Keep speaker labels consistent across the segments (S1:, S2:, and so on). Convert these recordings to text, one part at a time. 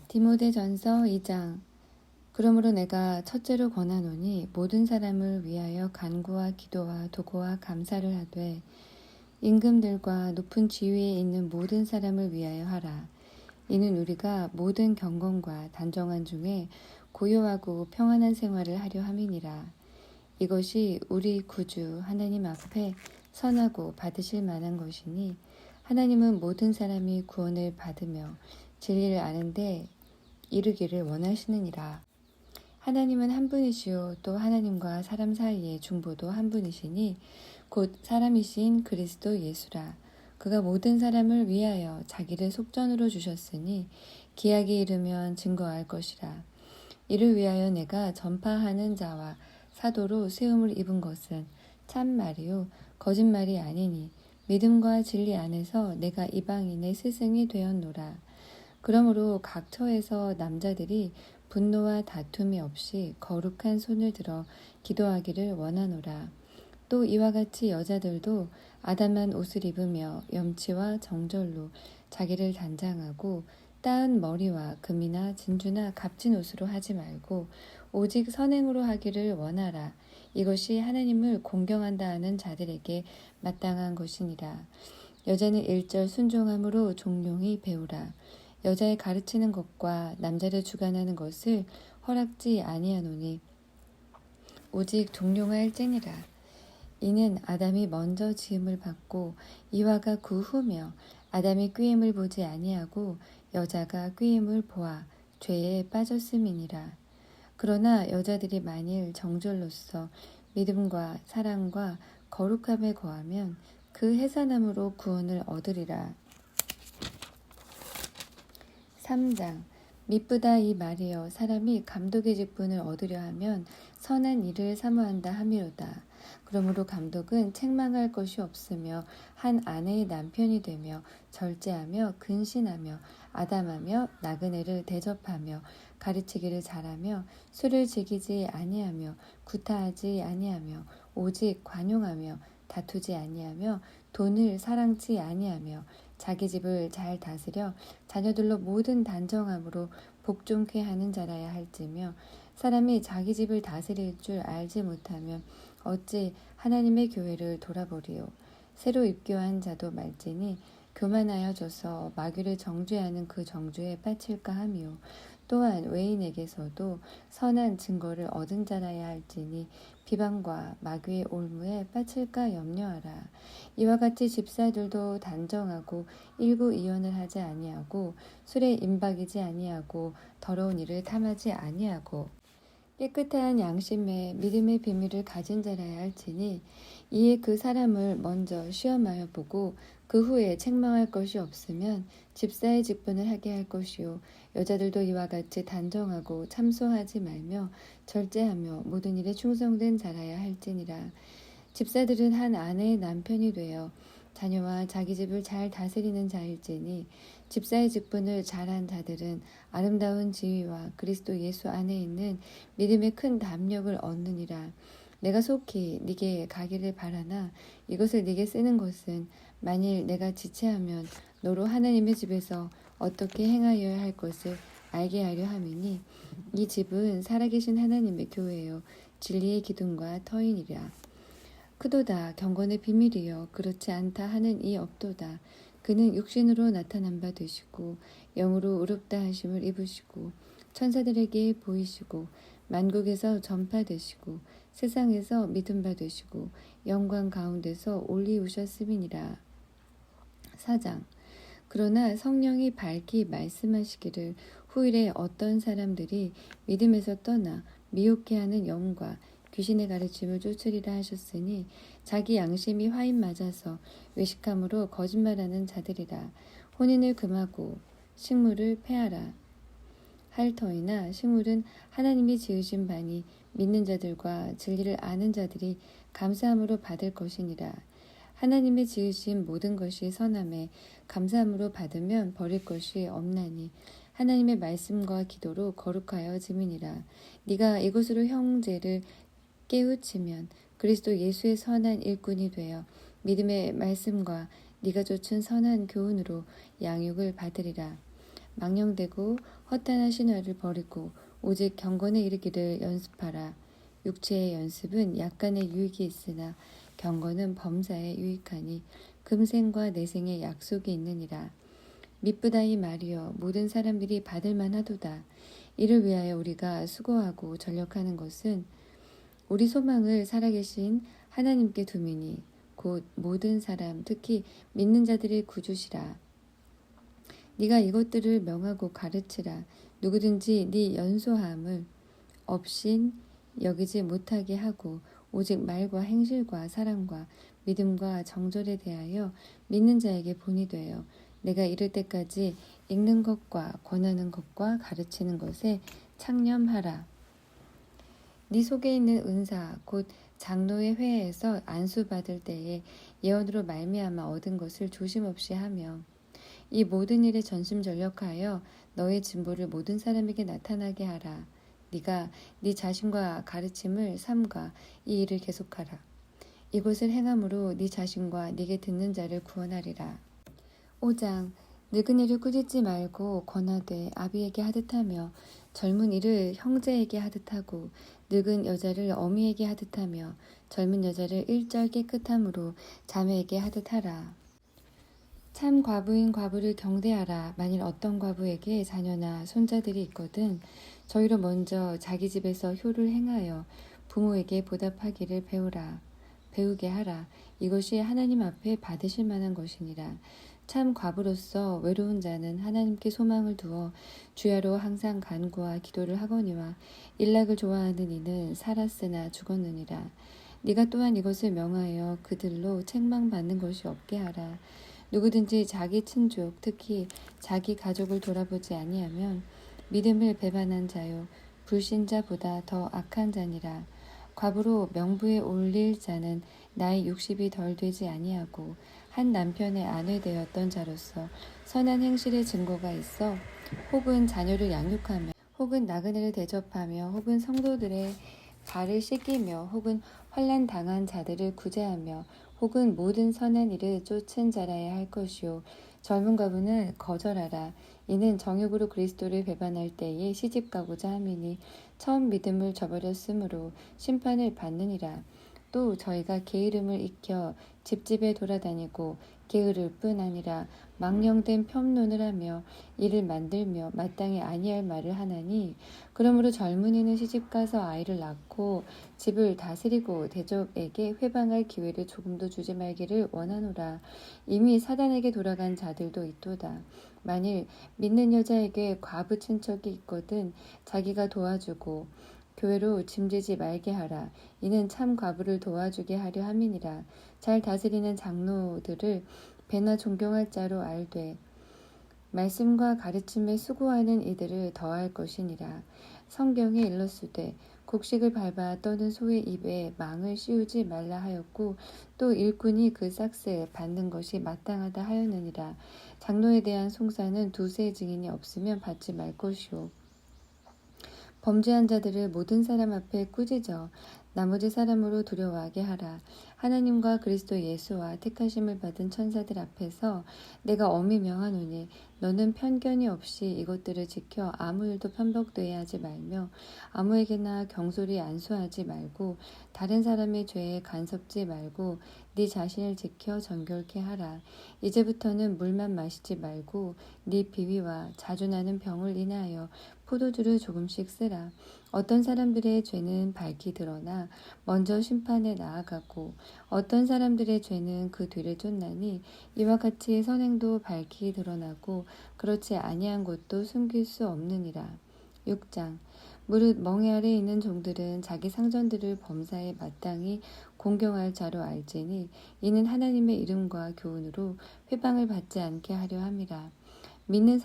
S1: 디모데전서 2장. 그러므로 내가 첫째로 권하노니 모든 사람을 위하여 간구와 기도와 도고와 감사를 하되 임금들과 높은 지위에 있는 모든 사람을 위하여 하라. 이는 우리가 모든 경건과 단정한 중에 고요하고 평안한 생활을 하려 함이니라. 이것이 우리 구주 하나님 앞에 선하고 받으실 만한 것이니 하나님은 모든 사람이 구원을 받으며 진리를 아는데 이르기를 원하시느니라. 하나님은 한 분이시요 또 하나님과 사람 사이의 중보도 한 분이시니 곧 사람이신 그리스도 예수라. 그가 모든 사람을 위하여 자기를 속전으로 주셨으니 기약이 이르면 증거할 것이라. 이를 위하여 내가 전파하는 자와 사도로 세움을 입은 것은 참말이요 거짓말이 아니니 믿음과 진리 안에서 내가 이방인의 스승이 되었노라. 그러므로 각 처에서 남자들이 분노와 다툼이 없이 거룩한 손을 들어 기도하기를 원하노라. 또 이와 같이 여자들도 아담한 옷을 입으며 염치와 정절로 자기를 단장하고 따은 머리와 금이나 진주나 값진 옷으로 하지 말고 오직 선행으로 하기를 원하라. 이것이 하나님을 공경한다 하는 자들에게 마땅한 것이니라. 여자는 일절 순종함으로 종용히 배우라. 여자의 가르치는 것과 남자를 주관하는 것을 허락지 아니하노니 오직 종용할지니라. 이는 아담이 먼저 지음을 받고 이와가 그 후며 아담이 꾀임을 보지 아니하고 여자가 꾀임을 보아 죄에 빠졌음이니라. 그러나 여자들이 만일 정절로서 믿음과 사랑과 거룩함에 거하면 그 해산함으로 구원을 얻으리라. 3장. 미쁘다 이 말이여 사람이 감독의 직분을 얻으려 하면 선한 일을 사모한다 함이로다. 그러므로 감독은 책망할 것이 없으며 한 아내의 남편이 되며 절제하며 근신하며 아담하며 나그네를 대접하며 가르치기를 잘하며 술을 즐기지 아니하며 구타하지 아니하며 오직 관용하며 다투지 아니하며 돈을 사랑치 아니하며 자기 집을 잘 다스려 자녀들로 모든 단정함으로 복종케 하는 자라야 할지며 사람이 자기 집을 다스릴 줄 알지 못하면 어찌 하나님의 교회를 돌아보리요. 새로 입교한 자도 말지니 교만하여져서 마귀를 정죄하는 그 정죄에 빠칠까 하미요. 또한 외인에게서도 선한 증거를 얻은 자라야 할지니 비방과 마귀의 올무에 빠칠까 염려하라. 이와 같이 집사들도 단정하고 일구이연을 하지 아니하고 술에 임박이지 아니하고 더러운 일을 탐하지 아니하고 깨끗한 양심에 믿음의 비밀을 가진 자라야 할지니 이에 그 사람을 먼저 시험하여 보고 그 후에 책망할 것이 없으면 집사의 직분을 하게 할 것이요. 여자들도 이와 같이 단정하고 참소하지 말며 절제하며 모든 일에 충성된 자라야 할지니라. 집사들은 한 아내의 남편이 되어 자녀와 자기 집을 잘 다스리는 자일지니 집사의 직분을 잘한 자들은 아름다운 지위와 그리스도 예수 안에 있는 믿음의 큰 담력을 얻느니라. 내가 속히 네게 가기를 바라나 이것을 네게 쓰는 것은 만일 내가 지체하면 너로 하나님의 집에서 어떻게 행하여야 할 것을 알게 하려 함이니 이 집은 살아계신 하나님의 교회요 진리의 기둥과 터이니라. 크도다 경건의 비밀이여 그렇지 않다 하는 이 없도다. 그는 육신으로 나타난 바 되시고 영으로 의롭다 하심을 입으시고 천사들에게 보이시고 만국에서 전파되시고 세상에서 믿음 바 되시고 영광 가운데서 올리우셨음이니라. 4장. 그러나 성령이 밝히 말씀하시기를 후일에 어떤 사람들이 믿음에서 떠나 미혹해 하는 영과 귀신의 가르침을 쫓으리라 하셨으니 자기 양심이 화인 맞아서 외식함으로 거짓말하는 자들이라. 혼인을 금하고 식물을 폐하라. 할 터이나 식물은 하나님이 지으신 바니 믿는 자들과 진리를 아는 자들이 감사함으로 받을 것이니라. 하나님이 지으신 모든 것이 선함에 감사함으로 받으면 버릴 것이 없나니 하나님의 말씀과 기도로 거룩하여짐이니라. 네가 이것으로 형제를 깨우치면 그리스도 예수의 선한 일꾼이 되어 믿음의 말씀과 네가 좇은 선한 교훈으로 양육을 받으리라. 망령되고 허탄한 신화를 버리고 오직 경건에 이르기를 연습하라. 육체의 연습은 약간의 유익이 있으나 경건은 범사에 유익하니 금생과 내생의 약속이 있느니라. 미쁘다이 말이여 모든 사람들이 받을 만하도다. 이를 위하여 우리가 수고하고 전력하는 것은 우리 소망을 살아계신 하나님께 두미니 곧 모든 사람 특히 믿는 자들의 구주시라. 네가 이것들을 명하고 가르치라. 누구든지 네 연소함을 없인 여기지 못하게 하고 오직 말과 행실과 사랑과 믿음과 정절에 대하여 믿는 자에게 본이 되어 내가 이를 때까지 읽는 것과 권하는 것과 가르치는 것에 창념하라. 네 속에 있는 은사 곧 장로의 회에서 안수받을 때에 예언으로 말미암아 얻은 것을 조심 없이 하며 이 모든 일에 전심전력하여 너의 진보를 모든 사람에게 나타나게 하라. 네가 네 자신과 가르침을 삼가 이 일을 계속하라. 이것을 행함으로 네 자신과 네게 듣는 자를 구원하리라. 5장 늙은이를 꾸짖지 말고 권하되 아비에게 하듯하며 젊은 이를 형제에게 하듯하고 늙은 여자를 어미에게 하듯하며 젊은 여자를 일절 깨끗함으로 자매에게 하듯하라. 참 과부인 과부를 경대하라. 만일 어떤 과부에게 자녀나 손자들이 있거든 저희로 먼저 자기 집에서 효를 행하여 부모에게 보답하기를 배우게 하라. 이것이 하나님 앞에 받으실 만한 것이니라. 참 과부로서 외로운 자는 하나님께 소망을 두어 주야로 항상 간구와 기도를 하거니와 일락을 좋아하는 이는 살았으나 죽었느니라. 네가 또한 이것을 명하여 그들로 책망받는 것이 없게 하라. 누구든지 자기 친족 특히 자기 가족을 돌아보지 아니하면 믿음을 배반한 자요 불신자보다 더 악한 자니라. 과부로 명부에 올릴 자는 나이 60이 덜 되지 아니하고 한 남편의 아내 되었던 자로서 선한 행실의 증거가 있어 혹은 자녀를 양육하며 혹은 나그네를 대접하며 혹은 성도들의 발을 씻기며 혹은 환난 당한 자들을 구제하며 혹은 모든 선한 일을 쫓은 자라야 할 것이요 젊은 과부는 거절하라. 이는 정욕으로 그리스도를 배반할 때에 시집가고자 함이니 처음 믿음을 저버렸으므로 심판을 받느니라. 또 저희가 게으름을 익혀 집집에 돌아다니고 게으를 뿐 아니라 망령된 편론을 하며 이를 만들며 마땅히 아니할 말을 하나니 그러므로 젊은이는 시집가서 아이를 낳고 집을 다스리고 대적에게 회방할 기회를 조금도 주지 말기를 원하노라. 이미 사단에게 돌아간 자들도 있도다. 만일 믿는 여자에게 과부 친척이 있거든 자기가 도와주고 교회로 짐지지 말게 하라. 이는 참 과부를 도와주게 하려 함이니라. 잘 다스리는 장로들을 배나 존경할 자로 알되 말씀과 가르침에 수고하는 이들을 더할 것이니라. 성경에 일렀으되 곡식을 밟아 떠는 소의 입에 망을 씌우지 말라 하였고 또 일꾼이 그 싹을 받는 것이 마땅하다 하였느니라. 장로에 대한 송사는 두세 증인이 없으면 받지 말 것이요 범죄한 자들을 모든 사람 앞에 꾸짖어 나머지 사람으로 두려워하게 하라. 하나님과 그리스도 예수와 택하심을 받은 천사들 앞에서 내가 엄히 명하노니 너는 편견이 없이 이것들을 지켜 아무 일도 편법되게 하지 말며 아무에게나 경솔히 안수하지 말고 다른 사람의 죄에 간섭지 말고 네 자신을 지켜 정결케 하라. 이제부터는 물만 마시지 말고 네 비위와 자주 나는 병을 인하여 포도주를 조금씩 쓰라. 어떤 사람들의 죄는 밝히 드러나 먼저 심판에 나아가고 어떤 사람들의 죄는 그 뒤를 쫓나니 이와 같이 선행도 밝히 드러나고 그렇지 아니한 것도 숨길 수 없느니라. 6장 무릇 멍에 아래 있는 종들은 자기 상전들을 범사에 마땅히 공경할 자로 알지니 이는 하나님의 이름과 교훈으로 회방을 받지 않게 하려 함이라. 믿는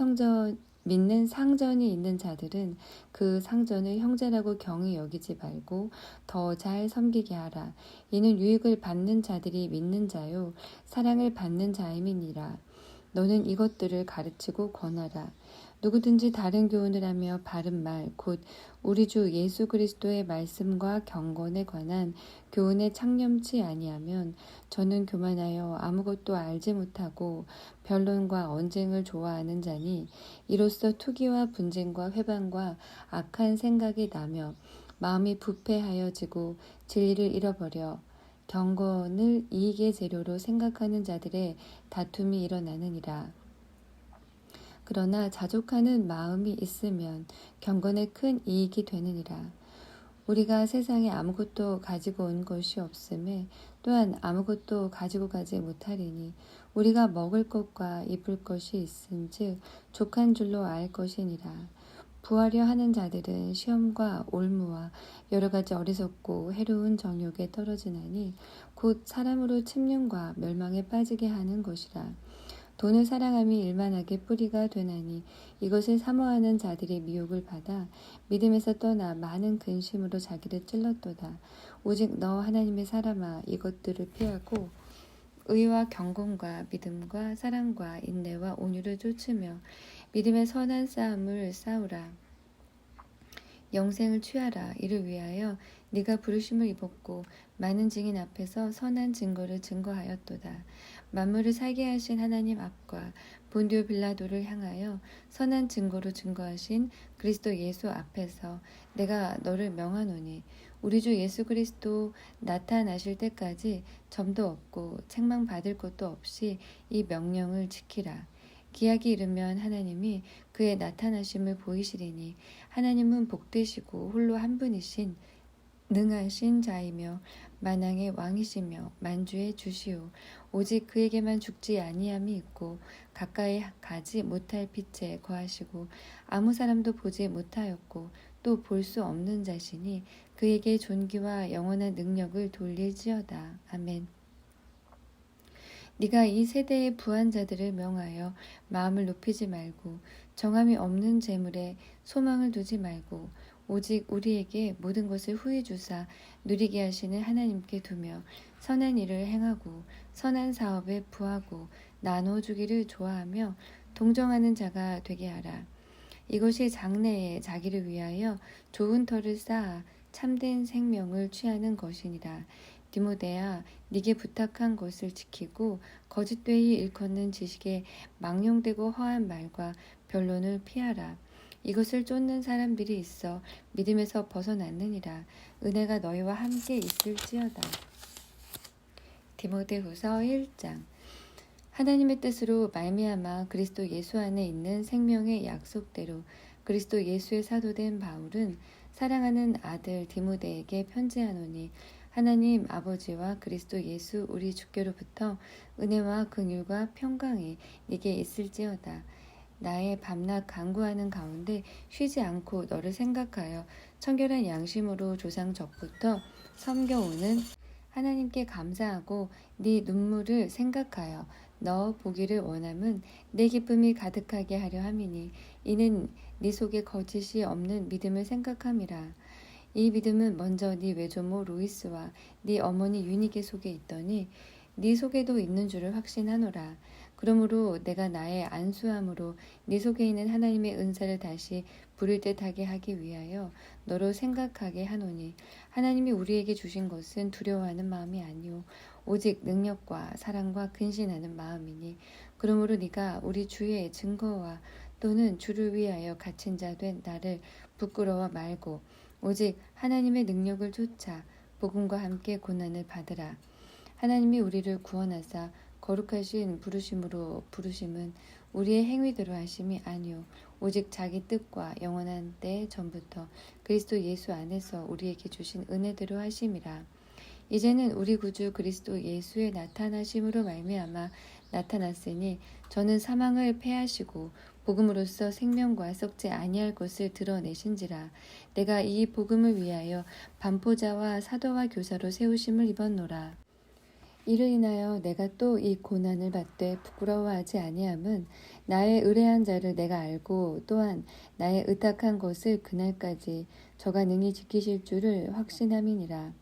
S1: 상전이 있는 자들은 그 상전을 형제라고 경히 여기지 말고 더 잘 섬기게 하라. 이는 유익을 받는 자들이 믿는 자요 사랑을 받는 자임이니라. 너는 이것들을 가르치고 권하라. 누구든지 다른 교훈을 하며 바른 말, 곧 우리 주 예수 그리스도의 말씀과 경건에 관한 교훈에 창념치 아니하면 저는 교만하여 아무것도 알지 못하고 변론과 언쟁을 좋아하는 자니 이로써 투기와 분쟁과 회방과 악한 생각이 나며 마음이 부패하여지고 진리를 잃어버려 경건을 이익의 재료로 생각하는 자들의 다툼이 일어나느니라. 그러나 자족하는 마음이 있으면 경건에 큰 이익이 되느니라. 우리가 세상에 아무것도 가지고 온 것이 없음에 또한 아무것도 가지고 가지 못하리니 우리가 먹을 것과 입을 것이 있은즉 족한 줄로 알 것이니라. 부하려 하는 자들은 시험과 올무와 여러 가지 어리석고 해로운 정욕에 떨어지나니 곧 사람으로 침륜과 멸망에 빠지게 하는 것이라. 돈을 사랑함이 일만하게 뿌리가 되나니 이것을 사모하는 자들이 미혹을 받아 믿음에서 떠나 많은 근심으로 자기를 찔렀도다. 오직 너 하나님의 사람아 이것들을 피하고 의와 경건과 믿음과 사랑과 인내와 온유를 쫓으며 믿음의 선한 싸움을 싸우라. 영생을 취하라. 이를 위하여 네가 부르심을 입었고 많은 증인 앞에서 선한 증거를 증거하였도다. 만물을 살게 하신 하나님 앞과 본디오 빌라도를 향하여 선한 증거로 증거하신 그리스도 예수 앞에서 내가 너를 명하노니 우리 주 예수 그리스도 나타나실 때까지 점도 없고 책망받을 것도 없이 이 명령을 지키라. 기약이 이르면 하나님이 그의 나타나심을 보이시리니 하나님은 복되시고 홀로 한 분이신 능하신 자이며 만왕의 왕이시며 만주의 주시오. 오직 그에게만 죽지 아니함이 있고 가까이 가지 못할 빛에 거하시고 아무 사람도 보지 못하였고 또 볼 수 없는 자시니 그에게 존귀와 영원한 능력을 돌릴지어다. 아멘. 네가 이 세대의 부한 자들을 명하여 마음을 높이지 말고 정함이 없는 재물에 소망을 두지 말고 오직 우리에게 모든 것을 후히 주사 누리게 하시는 하나님께 두며 선한 일을 행하고 선한 사업에 부하고 나눠주기를 좋아하며 동정하는 자가 되게 하라. 이것이 장래에 자기를 위하여 좋은 터를 쌓아 참된 생명을 취하는 것이니라. 디모데야, 네게 부탁한 것을 지키고 거짓되이 일컫는 지식에 망령되고 허한 말과 변론을 피하라. 이것을 쫓는 사람들이 있어 믿음에서 벗어났느니라. 은혜가 너희와 함께 있을지어다. 디모데후서 1장. 하나님의 뜻으로 말미암아 그리스도 예수 안에 있는 생명의 약속대로 그리스도 예수의 사도된 바울은 사랑하는 아들 디모데에게 편지하노니 하나님 아버지와 그리스도 예수 우리 주께로부터 은혜와 긍휼과 평강이 네게 있을지어다. 나의 밤낮 간구하는 가운데 쉬지 않고 너를 생각하여 청결한 양심으로 조상 적부터 섬겨오는 하나님께 감사하고 네 눈물을 생각하여 너 보기를 원함은 내 기쁨이 가득하게 하려 함이니 이는 네 속에 거짓이 없는 믿음을 생각함이라. 이 믿음은 먼저 네 외조모 로이스와 네 어머니 유니게 속에 있더니 네 속에도 있는 줄을 확신하노라. 그러므로 내가 나의 안수함으로 네 속에 있는 하나님의 은사를 다시 부를 듯하게 하기 위하여 너로 생각하게 하노니 하나님이 우리에게 주신 것은 두려워하는 마음이 아니오 오직 능력과 사랑과 근신하는 마음이니 그러므로 네가 우리 주의 증거와 또는 주를 위하여 갇힌 자 된 나를 부끄러워 말고 오직 하나님의 능력을 쫓아 복음과 함께 고난을 받으라. 하나님이 우리를 구원하사 거룩하신 부르심으로 부르심은 우리의 행위대로 하심이 아니오 오직 자기 뜻과 영원한 때 전부터 그리스도 예수 안에서 우리에게 주신 은혜대로 하심이라. 이제는 우리 구주 그리스도 예수의 나타나심으로 말미암아 나타났으니 저는 사망을 패하시고 복음으로써 생명과 썩지 아니할 것을 드러내신지라. 내가 이 복음을 위하여 반포자와 사도와 교사로 세우심을 입었노라. 이를 인하여 내가 또 이 고난을 받되 부끄러워하지 아니함은 나의 의뢰한 자를 내가 알고 또한 나의 의탁한 것을 그날까지 저가 능히 지키실 줄을 확신함이니라.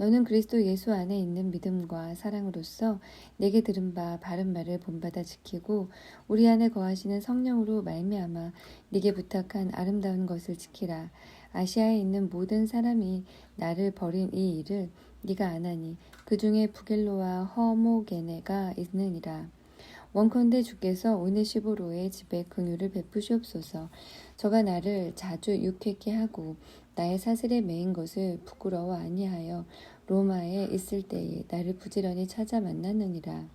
S1: 너는 그리스도 예수 안에 있는 믿음과 사랑으로서 내게 들은 바 바른 말을 본받아 지키고 우리 안에 거하시는 성령으로 말미암아 네게 부탁한 아름다운 것을 지키라. 아시아에 있는 모든 사람이 나를 버린 이 일을 네가 아나니 그 중에 부겔로와 허모게네가 있느니라. 원컨대 주께서 오네시보로의 집에 긍휼을 베푸시옵소서. 저가 나를 자주 유쾌케 하고 나의 사슬에 매인 것을 부끄러워 아니하여 로마에 있을 때에 나를 부지런히 찾아 만났느니라.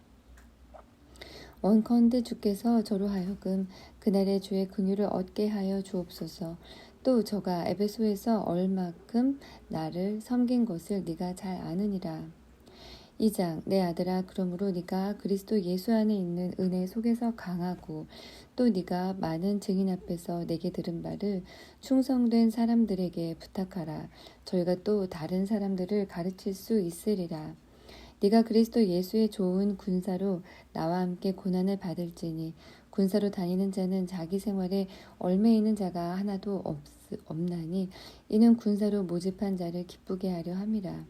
S1: 원컨대 주께서 저로 하여금 그날의 주의 긍휼을 얻게 하여 주옵소서. 또 저가 에베소에서 얼마큼 나를 섬긴 것을 네가 잘 아느니라. 2장 내 아들아 그러므로 네가 그리스도 예수 안에 있는 은혜 속에서 강하고 또 네가 많은 증인 앞에서 내게 들은 바를 충성된 사람들에게 부탁하라. 저희가 또 다른 사람들을 가르칠 수 있으리라. 네가 그리스도 예수의 좋은 군사로 나와 함께 고난을 받을지니 군사로 다니는 자는 자기 생활에 얽매이는 자가 하나도 없나니 이는 군사로 모집한 자를 기쁘게 하려 함이라.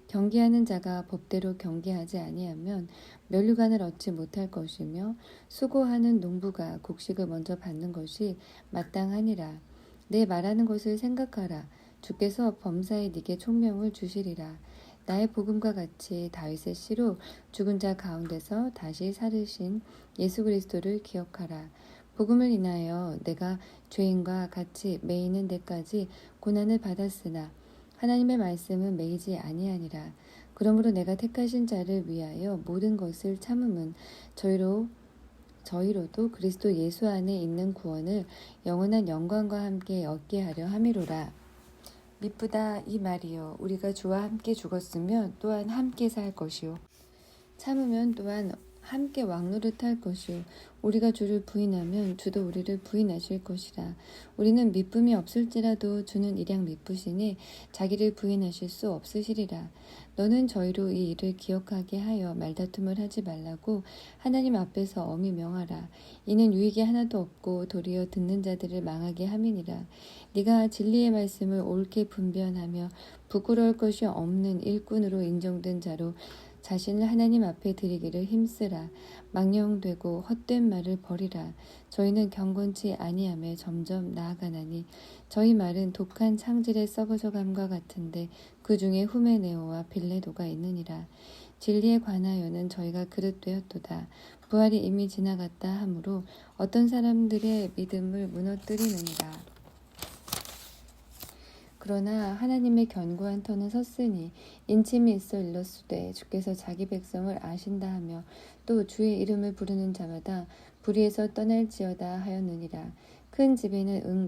S1: 경계하는 자가 법대로 경계하지 아니하면 면류관을 얻지 못할 것이며 수고하는 농부가 곡식을 먼저 받는 것이 마땅하니라. 내 말하는 것을 생각하라. 주께서 범사에 네게 총명을 주시리라. 나의 복음과 같이 다윗의 씨로 죽은 자 가운데서 다시 살으신 예수 그리스도를 기억하라. 복음을 인하여 내가 죄인과 같이 매이는 데까지 고난을 받았으나 하나님의 말씀은 매이지 아니하니라. 그러므로 내가 택하신 자를 위하여 모든 것을 참음은 저희로도 그리스도 예수 안에 있는 구원을 영원한 영광과 함께 얻게 하려 함이로라. 미쁘다 이 말이요 우리가 주와 함께 죽었으면 또한 함께 살 것이요 참으면 또한 함께 왕노릇할 것이요 우리가 주를 부인하면 주도 우리를 부인하실 것이라. 우리는 미쁨이 없을지라도 주는 일양 미쁘시니 자기를 부인하실 수 없으시리라. 너는 저희로 이 일을 기억하게 하여 말다툼을 하지 말라고 하나님 앞에서 엄히 명하라. 이는 유익이 하나도 없고 도리어 듣는 자들을 망하게 함이니라. 네가 진리의 말씀을 옳게 분별하며 부끄러울 것이 없는 일꾼으로 인정된 자로 자신을 하나님 앞에 드리기를 힘쓰라. 망령되고 헛된 말을 버리라. 저희는 경건치 아니하며 점점 나아가나니 저희 말은 독한 창질의 썩어져감과 같은데 그 중에 후메네오와 빌레도가 있느니라. 진리에 관하여는 저희가 그릇되었도다. 부활이 이미 지나갔다 하므로 어떤 사람들의 믿음을 무너뜨리느니라. 그러나 하나님의 견고한 터는 섰으니 인침이 있어 일렀으되 주께서 자기 백성을 아신다 하며 또 주의 이름을 부르는 자마다 불의에서 떠날지어다 하였느니라. 큰 집에는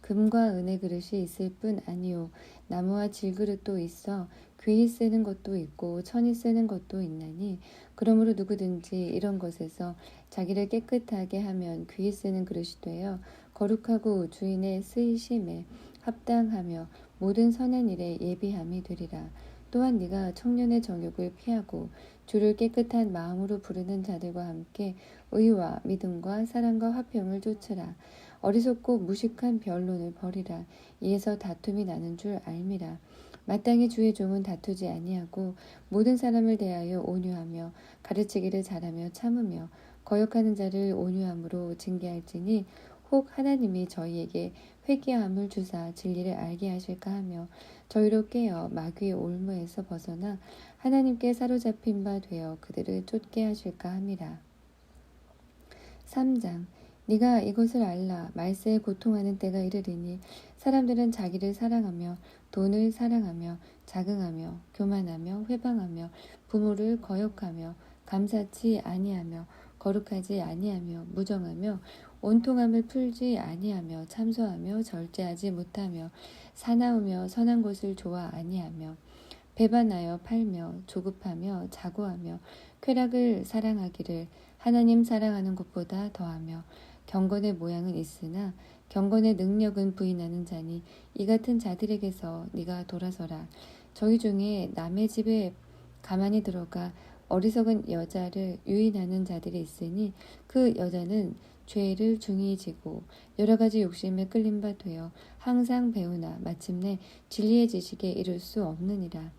S1: 금과 은의 그릇이 있을 뿐 아니요 나무와 질그릇도 있어 귀히 쓰는 것도 있고 천이 쓰는 것도 있나니 그러므로 누구든지 이런 것에서 자기를 깨끗하게 하면 귀히 쓰는 그릇이 되어 거룩하고 주인의 쓰이심에 합당하며 모든 선한 일에 예비함이 되리라. 또한 네가 청년의 정욕을 피하고 주를 깨끗한 마음으로 부르는 자들과 함께 의와 믿음과 사랑과 화평을 좇으라. 어리석고 무식한 변론을 버리라. 이에서 다툼이 나는 줄 알미라. 마땅히 주의 종은 다투지 아니하고 모든 사람을 대하여 온유하며 가르치기를 잘하며 참으며 거역하는 자를 온유함으로 징계할지니 혹 하나님이 저희에게 회개함을 주사 진리를 알게 하실까 하며 저희로 깨어 마귀의 올무에서 벗어나 하나님께 사로잡힌 바 되어 그들을 쫓게 하실까 함이라. 3장 네가 이것을 알라. 말세에 고통하는 때가 이르리니 사람들은 자기를 사랑하며 돈을 사랑하며 자긍하며 교만하며 회방하며 부모를 거역하며 감사치 아니하며 거룩하지 아니하며 무정하며 온통함을 풀지 아니하며 참소하며 절제하지 못하며 사나우며 선한 것을 좋아 아니하며 배반하여 팔며 조급하며 자고하며 쾌락을 사랑하기를 하나님 사랑하는 것보다 더하며 경건의 모양은 있으나 경건의 능력은 부인하는 자니 이 같은 자들에게서 네가 돌아서라. 저희 중에 남의 집에 가만히 들어가 어리석은 여자를 유인하는 자들이 있으니 그 여자는 죄를 중히 지고 여러 가지 욕심에 끌린 바 되어 항상 배우나 마침내 진리의 지식에 이를 수 없느니라.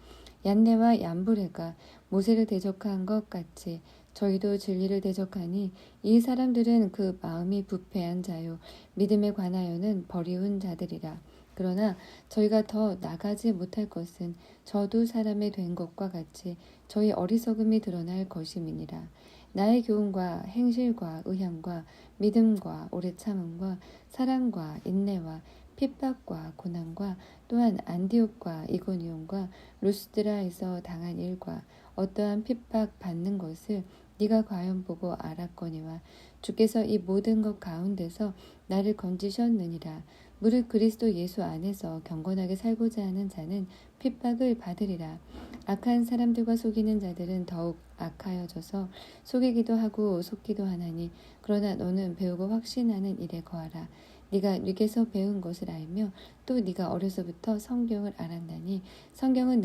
S1: 얀네와 얀브레가 모세를 대적한 것 같이 저희도 진리를 대적하니 이 사람들은 그 마음이 부패한 자요 믿음에 관하여는 버리운 자들이라. 그러나 저희가 더 나가지 못할 것은 저도 사람의 된 것과 같이 저희 어리석음이 드러날 것임이니라. 나의 교훈과 행실과 의향과 믿음과 오래 참음과 사랑과 인내와 핍박과 고난과 또한 안디옥과 이고니온과 루스드라에서 당한 일과 어떠한 핍박 받는 것을 네가 과연 보고 알았거니와 주께서 이 모든 것 가운데서 나를 건지셨느니라. 무릇 그리스도 예수 안에서 경건하게 살고자 하는 자는 핍박을 받으리라. 악한 사람들과 속이는 자들은 더욱 악하여져서 속이기도 하고 속기도 하나니 그러나 너는 배우고 확신하는 일에 거하라. 네가 뉘게서 배운 것을 알며 또 네가 어려서부터 성경을 알았나니 성경은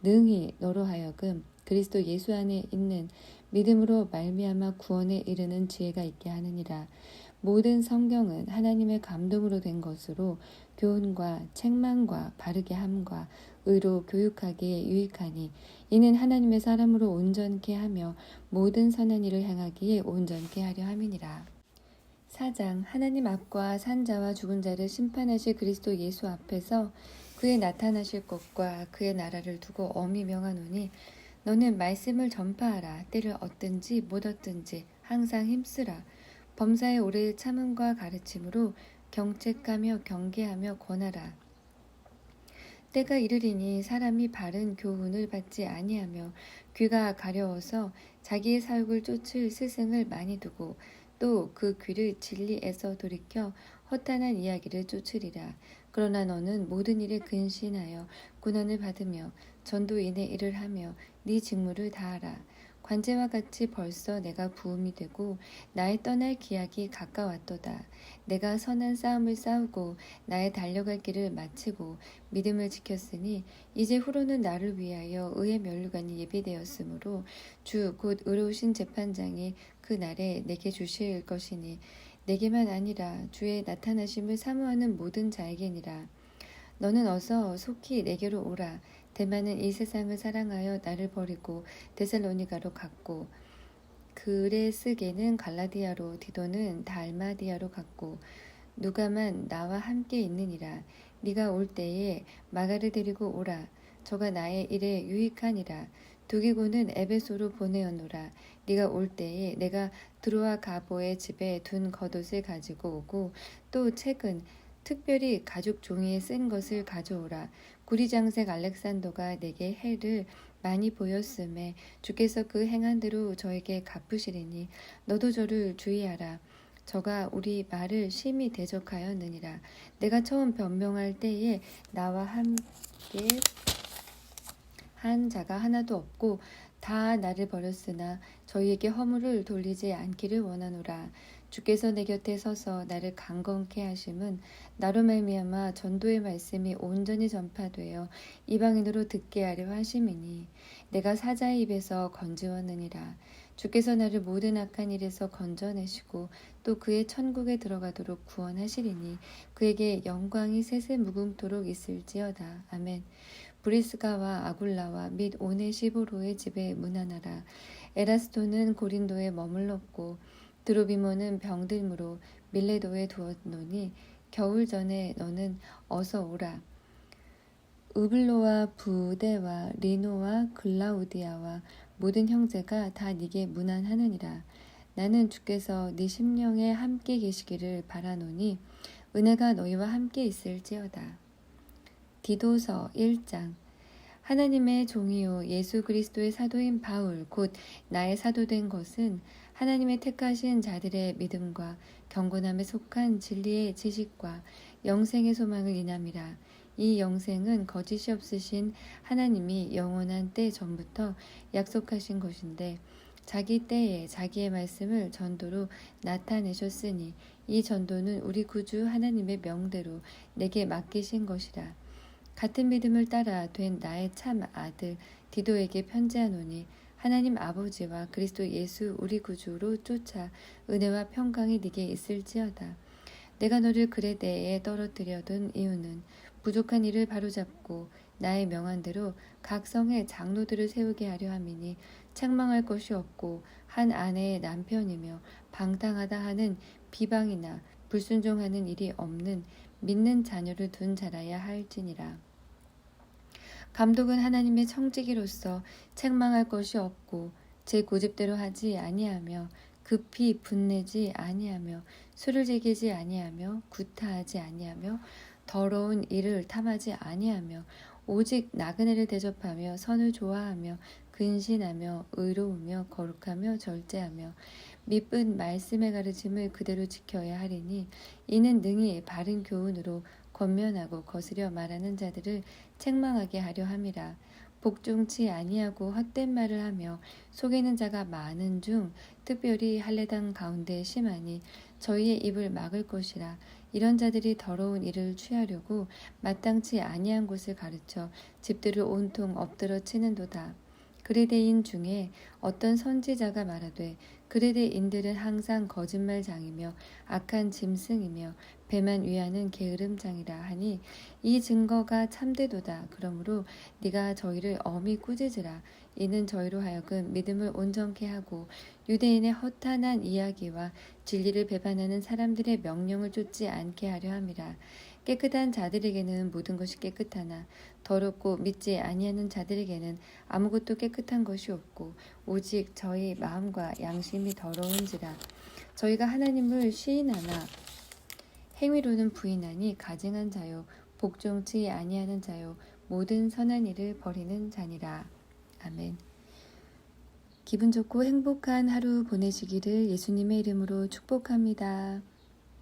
S1: 능히 너로 하여금 그리스도 예수 안에 있는 믿음으로 말미암아 구원에 이르는 지혜가 있게 하느니라. 모든 성경은 하나님의 감동으로 된 것으로 교훈과 책망과 바르게 함과 의로 교육하기에 유익하니 이는 하나님의 사람으로 온전케 하며 모든 선한 일을 행하기에 온전케 하려 함이니라. 4장. 하나님 앞과 산자와 죽은 자를 심판하실 그리스도 예수 앞에서 그의 나타나실 것과 그의 나라를 두고 엄히 명하노니 너는 말씀을 전파하라. 때를 얻든지 못 얻든지 항상 힘쓰라. 범사의 오래 참음과 가르침으로 경책하며 경계하며 권하라. 때가 이르리니 사람이 바른 교훈을 받지 아니하며 귀가 가려워서 자기의 사욕을 쫓을 스승을 많이 두고 또 그 귀를 진리에서 돌이켜 허탄한 이야기를 쫓으리라. 그러나 너는 모든 일에 근신하여 고난을 받으며 전도인의 일을 하며 네 직무를 다하라. 관제와 같이 벌써 내가 부음이 되고 나의 떠날 기약이 가까웠도다. 내가 선한 싸움을 싸우고 나의 달려갈 길을 마치고 믿음을 지켰으니 이제 후로는 나를 위하여 의의 면류관이 예비되었으므로 주 곧 의로우신 재판장이 그 날에 내게 주실 것이니 내게만 아니라 주의 나타나심을 사모하는 모든 자에게니라. 너는 어서 속히 내게로 오라. 데마는 이 세상을 사랑하여 나를 버리고 데살로니가로 갔고 그레스게는 갈라디아로 디도는 달마디아로 갔고 누가만 나와 함께 있느니라. 네가 올 때에 마가를 데리고 오라. 저가 나의 일에 유익하니라. 두기고는 에베소로 보내었노라. 네가 올 때에 내가 드로아 가보의 집에 둔 겉옷을 가지고 오고 또 책은 특별히 가죽 종이에 쓴 것을 가져오라. 구리장색 알렉산더가 내게 해를 많이 보였음에 주께서 그 행한 대로 저에게 갚으시리니 너도 저를 주의하라. 저가 우리 말을 심히 대적하였느니라. 내가 처음 변명할 때에 나와 함께 한 자가 하나도 없고 다 나를 버렸으나 저희에게 허물을 돌리지 않기를 원하노라. 주께서 내 곁에 서서 나를 강건케 하심은 나로 말미암아 전도의 말씀이 온전히 전파되어 이방인으로 듣게 하려 하심이니 내가 사자의 입에서 건지었느니라. 주께서 나를 모든 악한 일에서 건져내시고 또 그의 천국에 들어가도록 구원하시리니 그에게 영광이 세세 무궁토록 있을지어다. 아멘. 브리스가와 아굴라와 및 오네시보로의 집에 문안하라. 에라스토는 고린도에 머물렀고 드로비모는 병들므로 밀레도에 두었노니 겨울 전에 너는 어서 오라. 우블로와 부데와 리노와 글라우디아와 모든 형제가 다 네게 문안하느니라. 나는 주께서 네 심령에 함께 계시기를 바라노니 은혜가 너희와 함께 있을지어다. 디도서 1장. 하나님의 종이요 예수 그리스도의 사도인 바울 곧 나의 사도된 것은 하나님의 택하신 자들의 믿음과 경건함에 속한 진리의 지식과 영생의 소망을 인함이라. 이 영생은 거짓이 없으신 하나님이 영원한 때 전부터 약속하신 것인데 자기 때에 자기의 말씀을 전도로 나타내셨으니 이 전도는 우리 구주 하나님의 명대로 내게 맡기신 것이라. 같은 믿음을 따라 된 나의 참 아들 디도에게 편지하노니 하나님 아버지와 그리스도 예수 우리 구주로 쫓아 은혜와 평강이 네게 있을지어다. 내가 너를 그레데에 떨어뜨려둔 이유는 부족한 일을 바로잡고 나의 명한대로 각 성에 장로들을 세우게 하려 함이니 책망할 것이 없고 한 아내의 남편이며 방탕하다 하는 비방이나 불순종하는 일이 없는 믿는 자녀를 둔 자라야 할지니라. 감독은 하나님의 청지기로서 책망할 것이 없고 제 고집대로 하지 아니하며 급히 분내지 아니하며 술을 즐기지 아니하며 구타하지 아니하며 더러운 일을 탐하지 아니하며 오직 나그네를 대접하며 선을 좋아하며 근신하며 의로우며 거룩하며 절제하며 미쁜 말씀의 가르침을 그대로 지켜야 하리니 이는 능히 바른 교훈으로 권면하고 거스려 말하는 자들을 책망하게 하려 함이라. 복종치 아니하고 헛된 말을 하며 속이는 자가 많은 중 특별히 할례당 가운데 심하니 저희의 입을 막을 것이라. 이런 자들이 더러운 일을 취하려고 마땅치 아니한 곳을 가르쳐 집들을 온통 엎드러 치는도다. 그레데인 중에 어떤 선지자가 말하되 그레데인들은 항상 거짓말장이며 악한 짐승이며 배만 위하는 게으름장이라 하니 이 증거가 참되도다. 그러므로 네가 저희를 엄히 꾸짖으라. 이는 저희로 하여금 믿음을 온전케 하고 유대인의 허탄한 이야기와 진리를 배반하는 사람들의 명령을 쫓지 않게 하려 함이라. 깨끗한 자들에게는 모든 것이 깨끗하나 더럽고 믿지 아니하는 자들에게는 아무것도 깨끗한 것이 없고 오직 저희 마음과 양심이 더러운지라. 저희가 하나님을 시인하나 행위로는 부인하니 가증한 자요 복종치 아니하는 자요 모든 선한 일을 버리는 자니라. 아멘. 기분 좋고 행복한 하루 보내시기를 예수님의 이름으로 축복합니다.